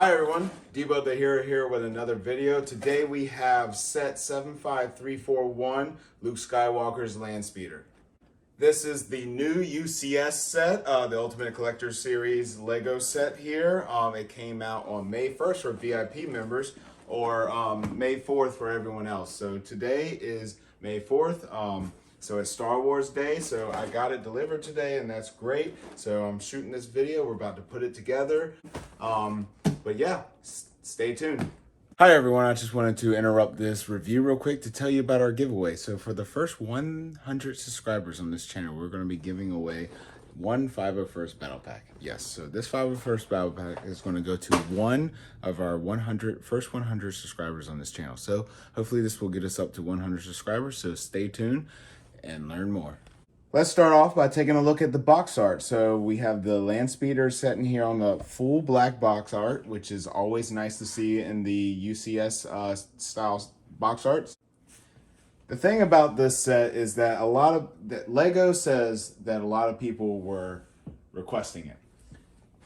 Hi everyone, Debo the Hero here with another video. Today we have set 75341, Luke Skywalker's Landspeeder. This is the new UCS set, the Ultimate Collector Series Lego set here. It came out on May 1st for VIP members, or May 4th for everyone else. So today is May 4th. So it's Star Wars Day, so I got it delivered today, and that's great. So I'm shooting this video. We're about to put it together. But yeah, stay tuned. Hi everyone, I just wanted to interrupt this review real quick to tell you about our giveaway. So for the first 100 subscribers on this channel, we're going to be giving away one 501st Battle Pack. Yes, so this 501st Battle Pack is going to go to one of our first 100 subscribers on this channel. So hopefully this will get us up to 100 subscribers, so stay tuned and learn more. Let's start off by taking a look at the box art. So we have the Landspeeder set in here on the full black box art, which is always nice to see in the UCS style box arts. The thing about this set is that Lego says that a lot of people were requesting it.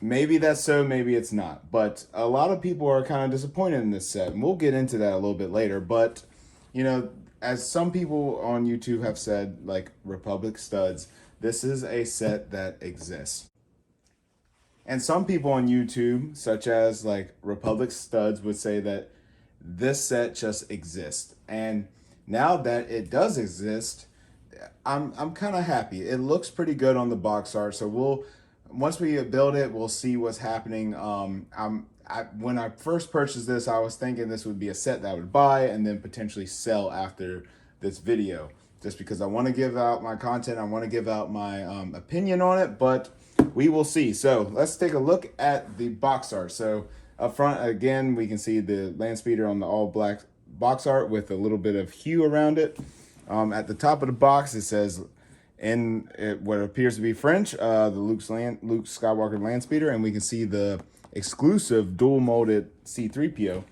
Maybe that's so, maybe it's not. But a lot of people are kind of disappointed in this set, and we'll get into that a little bit later. But, you know, as some people on YouTube have said, like Republic Studs, this is a set that exists. And some people on YouTube, such as like Republic Studs, would say that this set just exists. And now that it does exist, I'm kind of happy. It looks pretty good on the box art. So once we build it, we'll see what's happening. When I first purchased this, I was thinking this would be a set that I would buy and then potentially sell after this video, just because I want to give out my content. I want to give out my opinion on it, but we will see. So let's take a look at the box art. So up front, again, we can see the Landspeeder on the all black box art with a little bit of hue around it. At the top of the box, it says what appears to be French, the Luke Skywalker Landspeeder, and we can see the exclusive dual molded C-3PO.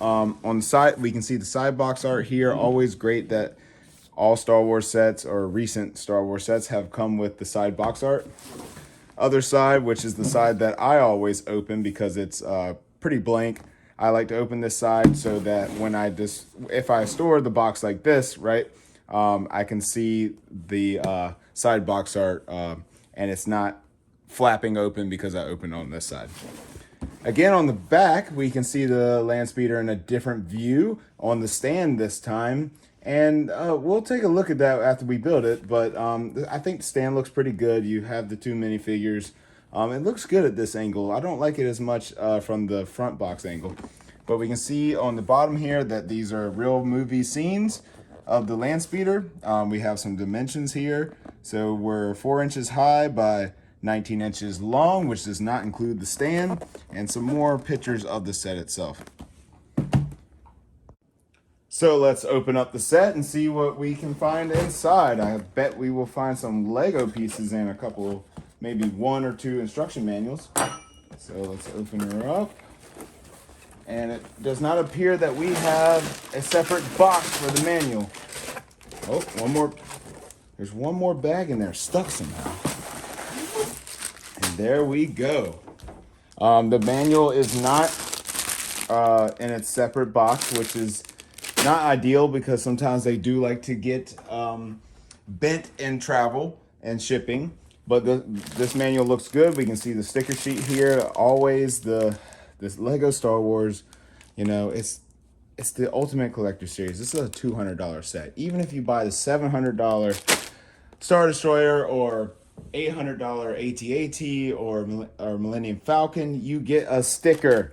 On the side, we can see the side box art here. Always great that all Star Wars sets or recent Star Wars sets have come with the side box art. Other side, which is the side that I always open because it's pretty blank. I like to open this side so that when if I store the box like this, right, I can see the side box art and it's not flapping open because I opened on this side. Again, on the back, we can see the Landspeeder in a different view on the stand this time. And we'll take a look at that after we build it. But I think the stand looks pretty good. You have the two minifigures. It looks good at this angle. I don't like it as much from the front box angle. But we can see on the bottom here that these are real movie scenes of the Landspeeder. We have some dimensions here. So we're 4 inches high by 19 inches long, which does not include the stand, and some more pictures of the set itself. So let's open up the set and see what we can find inside. I bet we will find some Lego pieces and a couple, maybe 1 or 2 instruction manuals. So let's open her up. And it does not appear that we have a separate box for the manual. Oh, one more. There's one more bag in there, stuck somehow. And there we go. The manual is not in its separate box, which is not ideal because sometimes they do like to get bent in travel and shipping. But this manual looks good. We can see the sticker sheet here. Always this Lego Star Wars, you know, it's the Ultimate Collector Series. This is a $200 set. Even if you buy the $700 Star Destroyer or $800 AT-AT or Millennium Falcon, you get a sticker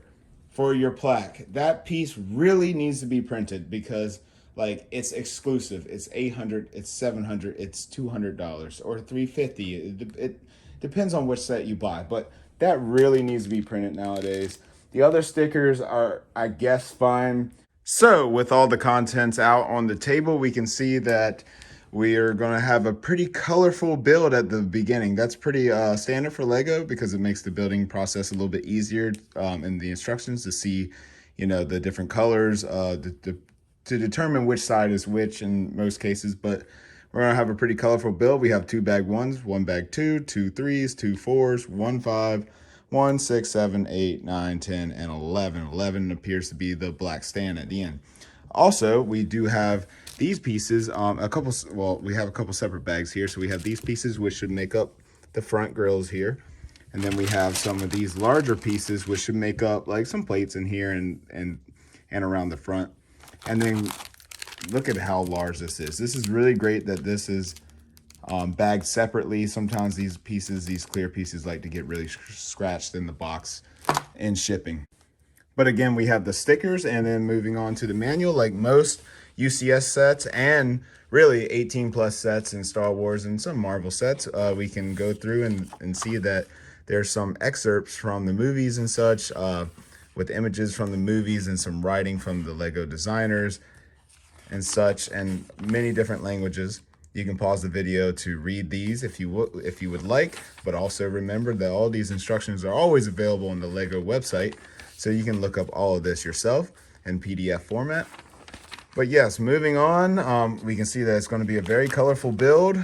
for your plaque. That piece really needs to be printed because, like, it's exclusive. It's $800, it's $700, it's $200 or $350. It depends on which set you buy, but that really needs to be printed nowadays. The other stickers are, I guess, fine. So with all the contents out on the table, we can see that we are going to have a pretty colorful build at the beginning. That's pretty standard for Lego because it makes the building process a little bit easier in the instructions to see, you know, the different colors to determine which side is which in most cases. But we're going to have a pretty colorful build. We have 2 bag 1s, 1 bag 2, 2 3s, 2 4s, 1 5, 1, 6, 7, 8, 9, 10, and 11. 11 appears to be the black stand at the end. Also, we do have these pieces, we have a couple separate bags here. So we have these pieces, which should make up the front grills here. And then we have some of these larger pieces, which should make up like some plates in here and around the front. And then look at how large this is. This is really great that this is bagged separately. Sometimes these pieces, these clear pieces, like to get really scratched in the box in shipping. But again, we have the stickers, and then moving on to the manual, like most UCS sets and really 18 plus sets in Star Wars and some Marvel sets, we can go through and see that there's some excerpts from the movies and such, with images from the movies and some writing from the Lego designers and such, and many different languages. You can pause the video to read these if you would like, but also remember that all these instructions are always available on the Lego website, so you can look up all of this yourself in PDF format. But yes, moving on, we can see that it's going to be a very colorful build.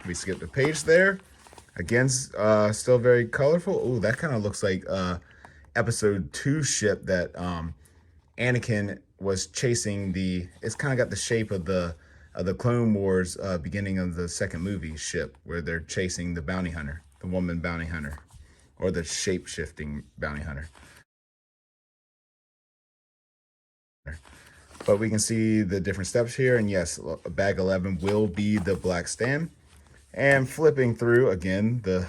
We skipped a page there. Again, still very colorful. Oh, that kind of looks like episode 2 ship that Anakin was chasing. It's kind of got the shape of the Clone Wars beginning of the second movie ship, where they're chasing the bounty hunter, the woman bounty hunter, or the shape-shifting bounty hunter. But we can see the different steps here, and yes, bag 11 will be the black stand. And flipping through again, the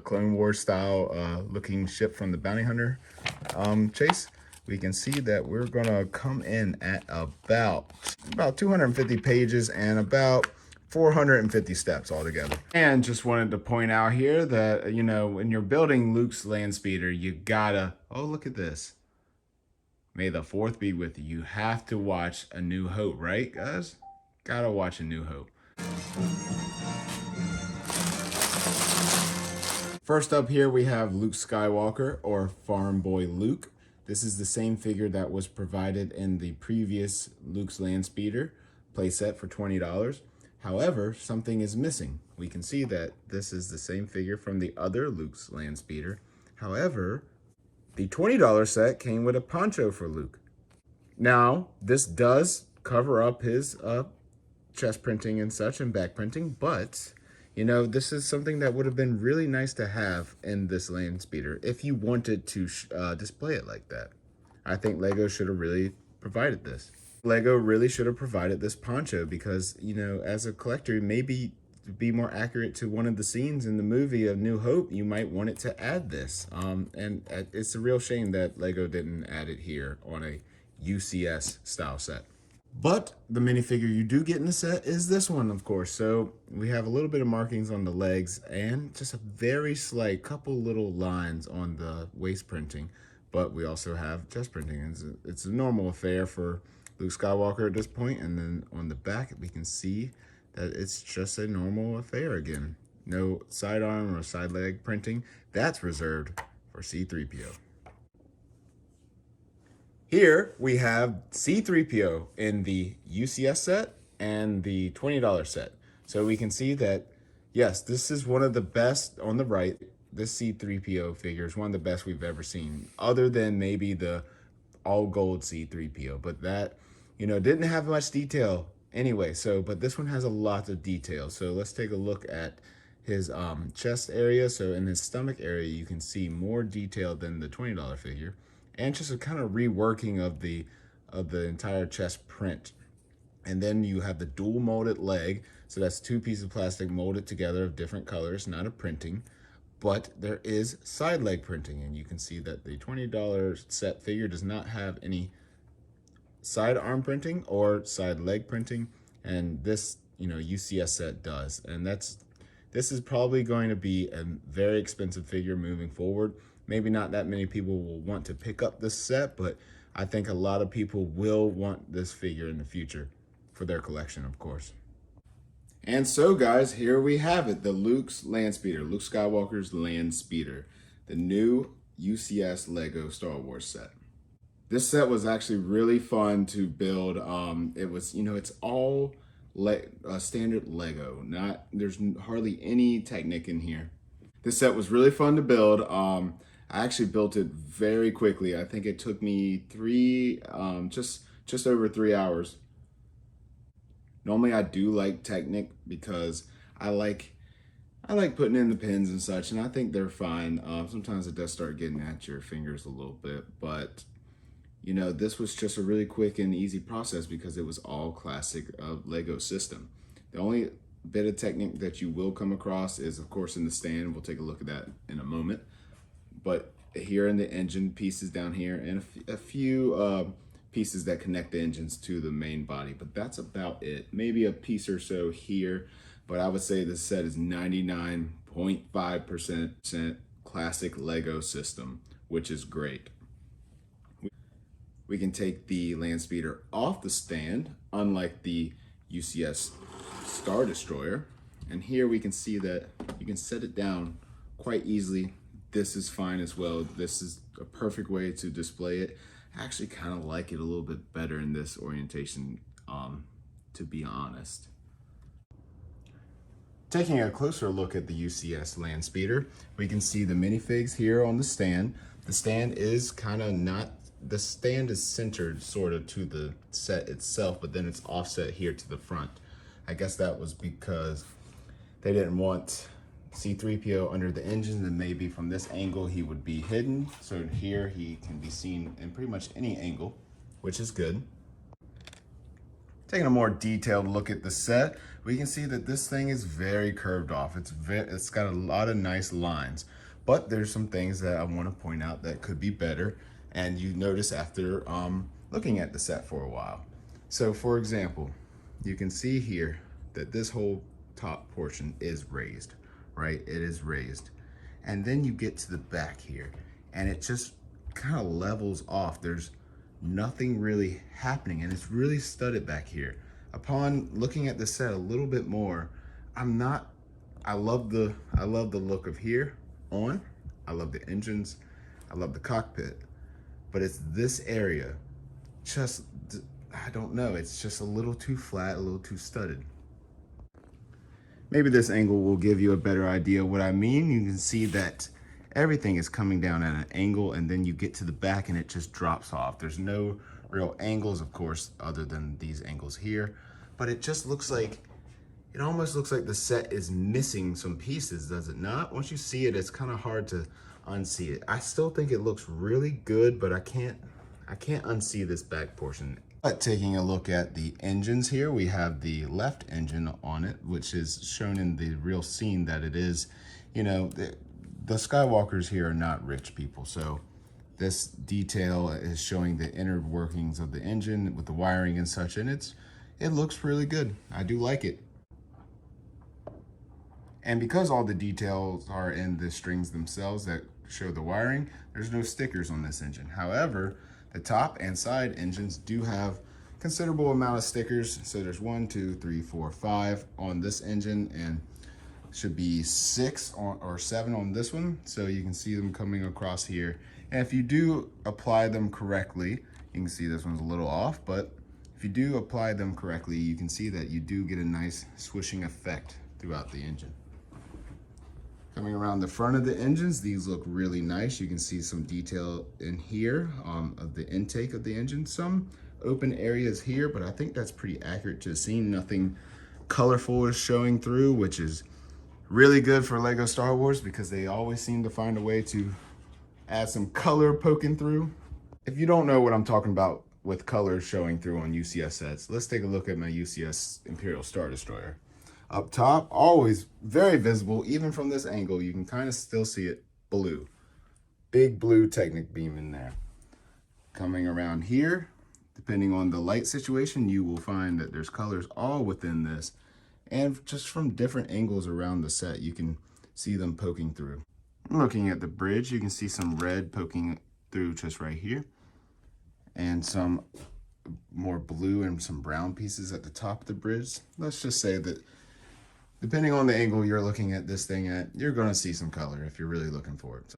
Clone Wars style looking ship from the bounty hunter chase, we can see that we're gonna come in at about 250 pages and about 450 steps altogether. And just wanted to point out here that, you know, when you're building Luke's Landspeeder, you gotta, oh, look at this. May the 4th be with you. You have to watch A New Hope, right, guys? Gotta watch A New Hope. First up here, we have Luke Skywalker, or Farm Boy Luke. This is the same figure that was provided in the previous Luke's Landspeeder playset for $20. However, something is missing. We can see that this is the same figure from the other Luke's Landspeeder. However, the $20 set came with a poncho for Luke. Now, this does cover up his chest printing and such and back printing, but you know, this is something that would have been really nice to have in this Landspeeder if you wanted to display it like that. I think Lego should have really provided this. Lego really should have provided this poncho because, you know, as a collector, maybe to be more accurate to one of the scenes in the movie of New Hope, you might want it to add this. And it's a real shame that Lego didn't add it here on a UCS style set. But the minifigure you do get in the set is this one, of course. So we have a little bit of markings on the legs and just a very slight couple little lines on the waist printing. But we also have chest printing. It's a normal affair for Luke Skywalker at this point. And then on the back, we can see that it's just a normal affair again. No sidearm or side leg printing. That's reserved for C-3PO. Here we have C-3PO in the UCS set and the $20 set. So we can see that, yes, this is one of the best on the right. This C-3PO figure is one of the best we've ever seen, other than maybe the all gold C-3PO. But that, you know, didn't have much detail anyway. But this one has a lot of detail. So let's take a look at his chest area. So in his stomach area, you can see more detail than the $20 figure. And just a kind of reworking of the entire chest print. And then you have the dual molded leg. So that's 2 pieces of plastic molded together of different colors, not a printing. But there is side leg printing. And you can see that the $20 set figure does not have any side arm printing or side leg printing. And this, you know, UCS set does. And this is probably going to be a very expensive figure moving forward. Maybe not that many people will want to pick up this set, but I think a lot of people will want this figure in the future for their collection, of course. And so, guys, here we have it, the Luke's Landspeeder, Luke Skywalker's Landspeeder, the new UCS Lego Star Wars set. This set was actually really fun to build. It was, you know, it's all standard Lego. There's hardly any Technic in here. This set was really fun to build. I actually built it very quickly. I think it took me just over 3 hours. Normally I do like Technic because I like I like putting in the pins and such, and I think they're fine. Sometimes it does start getting at your fingers a little bit, but you know, this was just a really quick and easy process because it was all classic Lego system. The only bit of Technic that you will come across is, of course, in the stand. We'll take a look at that in a moment. But here in the engine pieces down here, and a few pieces that connect the engines to the main body, but that's about it. Maybe a piece or so here, but I would say this set is 99.5% classic Lego system, which is great. We can take the Landspeeder off the stand, unlike the UCS Star Destroyer. And here we can see that you can set it down quite easily. This is fine as well. This is a perfect way to display it. I actually kind of like it a little bit better in this orientation, to be honest. Taking a closer look at the UCS Landspeeder, we can see the minifigs here on the stand. The stand is kind of not, the stand is centered sort of to the set itself, but then it's offset here to the front. I guess that was because they didn't want C-3PO under the engine, and maybe from this angle he would be hidden. So here he can be seen in pretty much any angle, which is good. Taking a more detailed look at the set, we can see that this thing is very curved off. It's got a lot of nice lines, but there's some things that I want to point out that could be better, and you notice after looking at the set for a while. So for example, you can see here that this whole top portion is raised, right? It is raised. And then you get to the back here and it just kind of levels off. There's nothing really happening and it's really studded back here. Upon looking at the set a little bit more, I love the look of here on. I love the engines. I love the cockpit, but it's this area, just, I don't know, it's just a little too flat, a little too studded. Maybe this angle will give you a better idea of what I mean. You can see that everything is coming down at an angle, and then you get to the back and it just drops off. There's no real angles, of course, other than these angles here, but it just looks like, it almost looks like the set is missing some pieces, does it not? Once you see it, it's kind of hard to unsee it. I still think it looks really good, but I can't unsee this back portion. But taking a look at the engines here, we have the left engine on it, which is shown in the real scene that it is, you know, the Skywalkers here are not rich people. So this detail is showing the inner workings of the engine with the wiring and such, and it looks really good. I do like it. And because all the details are in the strings themselves that show the wiring, there's no stickers on this engine. However, the top and side engines do have considerable amount of stickers. So there's 1, 2, 3, 4, 5 on this engine, and should be 6 or 7 on this one. So you can see them coming across here. And if you do apply them correctly, you can see this one's a little off, but if you do apply them correctly, you can see that you do get a nice swishing effect throughout the engine. Coming around the front of the engines, these look really nice. You can see some detail in here of the intake of the engine. Some open areas here, but I think that's pretty accurate to the scene. Nothing colorful is showing through, which is really good for Lego Star Wars because they always seem to find a way to add some color poking through. If you don't know what I'm talking about with colors showing through on UCS sets, let's take a look at my UCS Imperial Star Destroyer. Up top, always very visible, even from this angle, you can kind of still see it blue. Big blue Technic beam in there. Coming around here, depending on the light situation, you will find that there's colors all within this. And just from different angles around the set, you can see them poking through. Looking at the bridge, you can see some red poking through just right here. And some more blue and some brown pieces at the top of the bridge. Let's just say that depending on the angle you're looking at this thing at, you're going to see some color if you're really looking for it.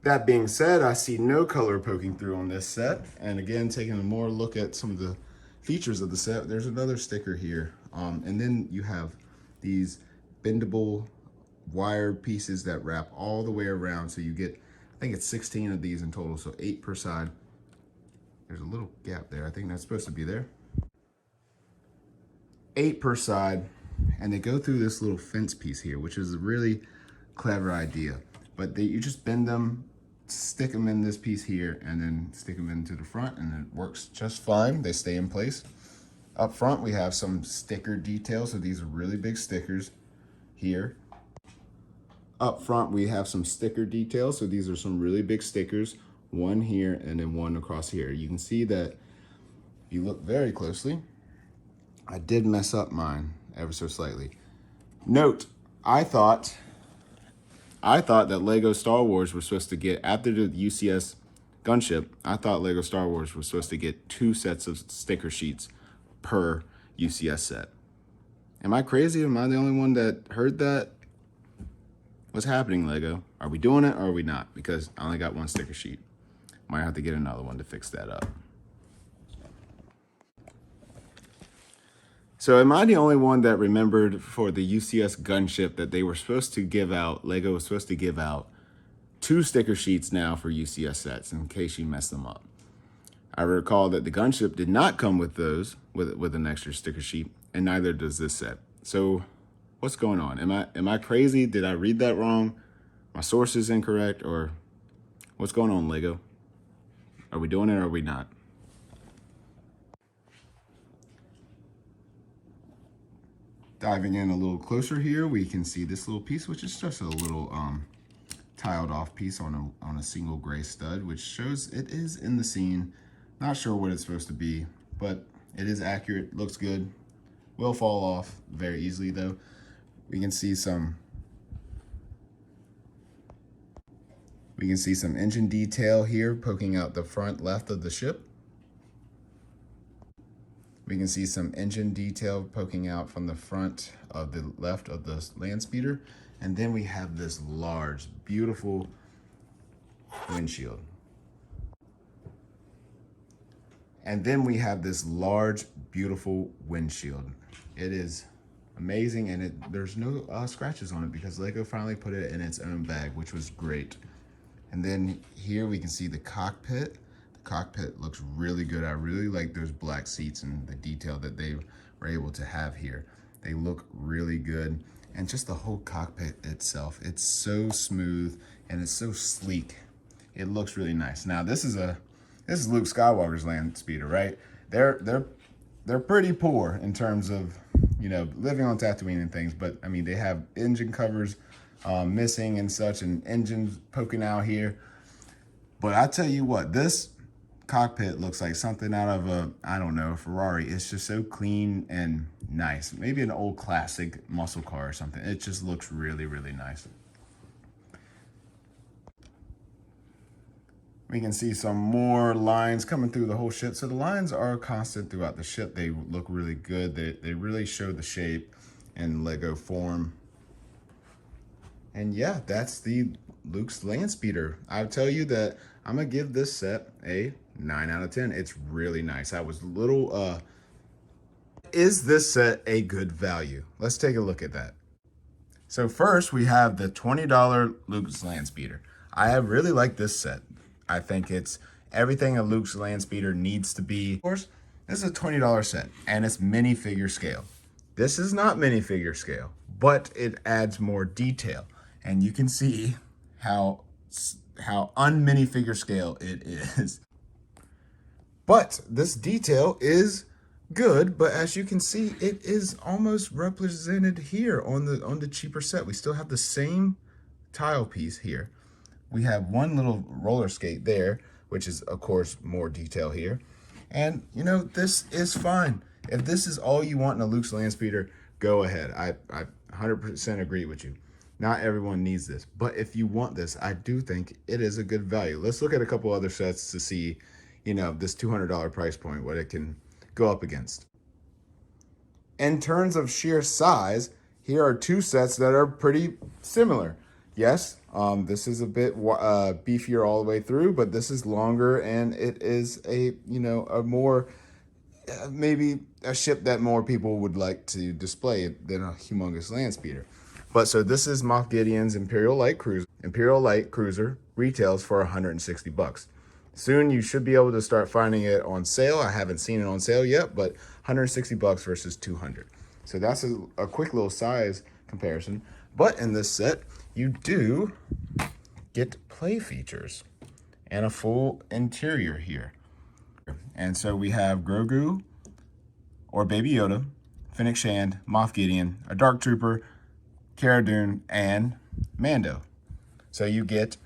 That being said, I see no color poking through on this set. And again, taking a more look at some of the features of the set, there's another sticker here. And then you have these bendable wire pieces that wrap all the way around. So you get, I think it's 16 of these in total, so 8 per side. There's a little gap there. I think that's supposed to be there. 8 per side, and they go through this little fence piece here, which is a really clever idea. But you just bend them, stick them in this piece here, and then stick them into the front, and it works just fine. They stay in place. Up front, we have some sticker details. So these are really big stickers here. Up front, we have some sticker details. So these are some really big stickers, one here and then one across here. You can see that if you look very closely, I did mess up mine ever so slightly. Note, I thought that Lego Star Wars was supposed to get, after the UCS gunship, I thought Lego Star Wars was supposed to get 2 sets of sticker sheets per UCS set. Am I crazy? Am I the only one that heard that? What's happening, Lego? Are we doing it or are we not? Because I only got 1 sticker sheet. Might have to get another one to fix that up. So am I the only one that remembered for the UCS gunship that they were supposed to give out, Lego was supposed to give out 2 sticker sheets now for UCS sets in case you messed them up? I recall that the gunship did not come with those, with an extra sticker sheet, and neither does this set. So what's going on? Am I crazy? Did I read that wrong? My source is incorrect, or what's going on, Lego? Are we doing it or are we not? Diving in a little closer here, we can see this little piece, which is just a little tiled off piece on a single gray stud, which shows it is in the scene. Not sure what it's supposed to be, but it is accurate, looks good. Will fall off very easily though. We can see some engine detail here poking out the front left of the ship. We can see some engine detail poking out from the front of the left of the Landspeeder. And then we have this large, beautiful windshield. And then we have this large, beautiful windshield. It is amazing, and there's no scratches on it because Lego finally put it in its own bag, which was great. And then here we can see the cockpit. The cockpit looks really good. I really like those black seats and the detail that they were able to have here. They look really good. And just the whole cockpit itself, it's so smooth and it's so sleek. It looks really nice. Now this is Luke Skywalker's Landspeeder, right? They're pretty poor in terms of, you know, living on Tatooine and things, but I mean, they have engine covers missing and such, and engines poking out here. But I tell you what, this cockpit looks like something out of a, I don't know, a Ferrari. It's just so clean and nice. Maybe an old classic muscle car or something. It just looks really, really nice. We can see some more lines coming through the whole ship. So the lines are constant throughout the ship. They look really good. They really show the shape and Lego form. And yeah, that's the Luke's Landspeeder. I'll tell you that I'm gonna give this set a 9 out of 10. It's really nice. I was a little, is this set a good value? Let's take a look at that. So first we have the $20 Luke's Landspeeder. I really like this set. I think it's everything a Luke's Landspeeder needs to be. Of course, this is a $20 set and it's minifigure scale. This is not minifigure scale, but it adds more detail. And you can see how un-minifigure scale it is. But this detail is good, but as you can see, it is almost represented here on the cheaper set. We still have the same tile piece here. We have one little roller skate there, which is, of course, more detail here. And, you know, this is fine. If this is all you want in a Luke's Landspeeder, go ahead. I 100% agree with you. Not everyone needs this. But if you want this, I do think it is a good value. Let's look at a couple other sets to see, you know, this $200 price point, what it can go up against. In terms of sheer size, here are 2 sets that are pretty similar. Yes, this is a bit beefier all the way through, but this is longer and it is a, you know, a more, maybe a ship that more people would like to display than a humongous Landspeeder. But so this is Moff Gideon's Imperial Light Cruiser. Imperial Light Cruiser retails for 160 bucks. Soon you should be able to start finding it on sale. I haven't seen it on sale yet, but 160 bucks versus 200. So that's a quick little size comparison. But in this set, you do get play features and a full interior here. And so we have Grogu or Baby Yoda, Fennec Shand, Moff Gideon, a Dark Trooper, Cara Dune, and Mando. So you get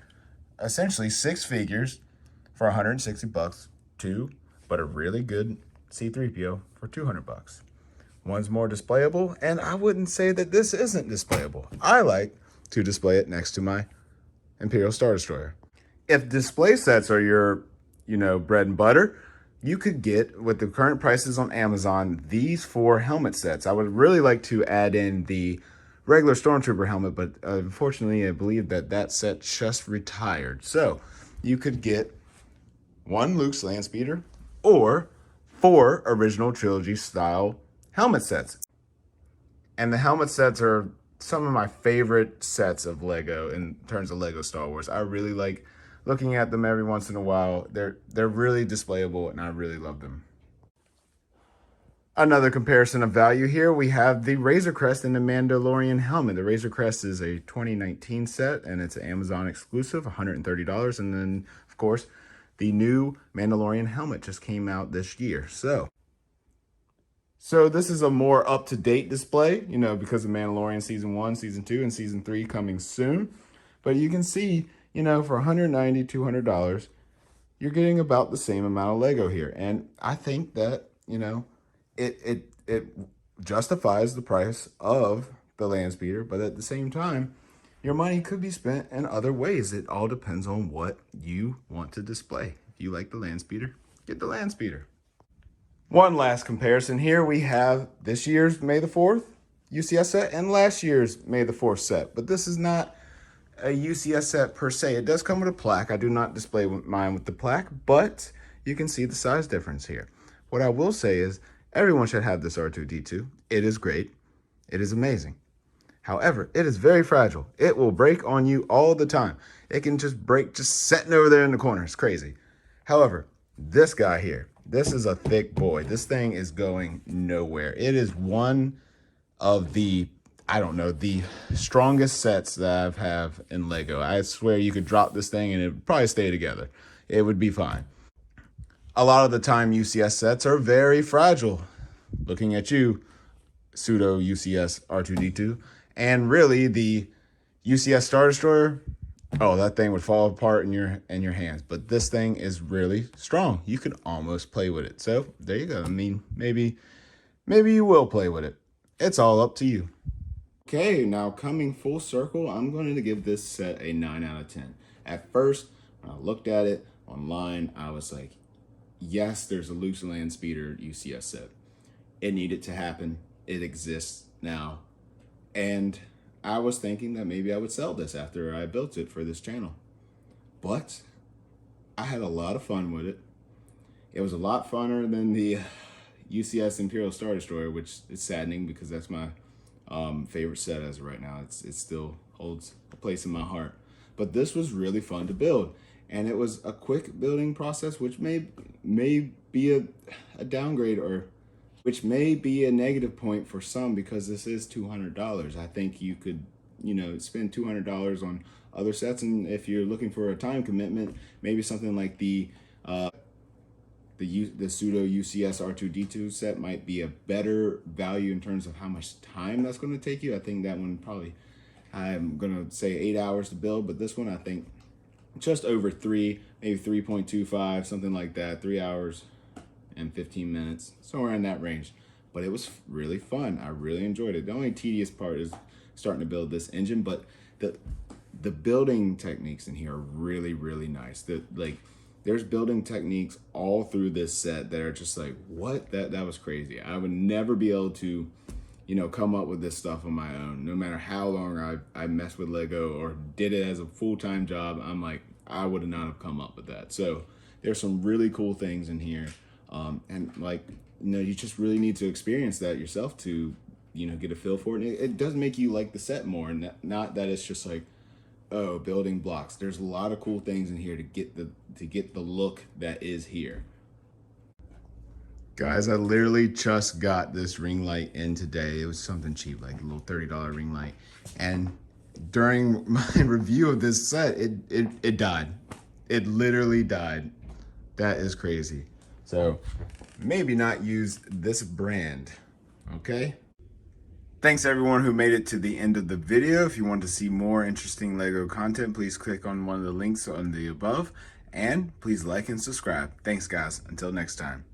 essentially 6 figures for 160 bucks, 2, but a really good C-3PO for 200 bucks. One's more displayable, and I wouldn't say that this isn't displayable. I like to display it next to my Imperial Star Destroyer. If display sets are your, bread and butter, you could get, with the current prices on Amazon, these 4 helmet sets. I would really like to add in the regular Stormtrooper helmet, but unfortunately, I believe that set just retired. So you could get 1 Luke's Landspeeder or 4 original trilogy style helmet sets. And the helmet sets are some of my favorite sets of Lego in terms of Lego Star Wars. I really like looking at them every once in a while. They're really displayable, and I really love them. Another comparison of value here, we have the Razor Crest and the Mandalorian helmet. The Razor Crest is a 2019 set, and it's an Amazon exclusive, $130. And then, of course, the new Mandalorian helmet just came out this year. So this is a more up-to-date display, because of Mandalorian Season 1, Season 2, and Season 3 coming soon. But you can see, for $190, $200, you're getting about the same amount of Lego here. And I think that, it justifies the price of the Landspeeder, but at the same time, your money could be spent in other ways. It all depends on what you want to display. If you like the Landspeeder, get the Landspeeder. One last comparison here. We have this year's May the 4th UCS set and last year's May the 4th set. But this is not a UCS set per se. It does come with a plaque. I do not display mine with the plaque, but you can see the size difference here. What I will say is everyone should have this R2-D2. It is great. It is amazing. However, it is very fragile. It will break on you all the time. It can just break just sitting over there in the corner. It's crazy. However, this guy here, this is a thick boy. This thing is going nowhere. It is one of the, the strongest sets that I have in Lego. I swear you could drop this thing and it would probably stay together. It would be fine. A lot of the time, UCS sets are very fragile. Looking at you, pseudo UCS R2-D2. And really, the UCS Star Destroyer, oh, that thing would fall apart in your hands. But this thing is really strong. You could almost play with it. So there you go. I mean, maybe you will play with it. It's all up to you. Okay, now coming full circle, I'm going to give this set a 9 out of 10. At first, when I looked at it online, I was like, yes, there's a Luke's Landspeeder UCS set. It needed to happen. It exists now. And I was thinking that maybe I would sell this after I built it for this channel. But I had a lot of fun with it. It was a lot funner than the UCS Imperial Star Destroyer, which is saddening because that's my favorite set as of right now. It still holds a place in my heart. But this was really fun to build. And it was a quick building process, which may be a downgrade, or which may be a negative point for some, because this is $200. I think you could, spend $200 on other sets. And if you're looking for a time commitment, maybe something like the pseudo UCS R2-D2 set might be a better value in terms of how much time that's going to take you. I think that one probably, I'm going to say 8 hours to build, but this one I think just over 3, maybe 3.25, something like that, 3 hours and 15 minutes, somewhere in that range. But it was really fun. I really enjoyed it. The only tedious part is starting to build this engine, but the building techniques in here are really, really nice. There's building techniques all through this set that are just like, what? That was crazy. I would never be able to, come up with this stuff on my own. No matter how long I messed with Lego or did it as a full-time job, I'm like, I would not have come up with that. So there's some really cool things in here. And you just really need to experience that yourself to get a feel for it. And it does make you like the set more, and not that it's just like, oh, building blocks. There's a lot of cool things in here to get the look that is here. Guys, I literally just got this ring light in today. It was something cheap, like a little $30 ring light. And during my review of this set, it died. It literally died. That is crazy. So maybe not use this brand, okay? Thanks everyone who made it to the end of the video. If you want to see more interesting LEGO content, please click on one of the links on the above. And please like and subscribe. Thanks guys, until next time.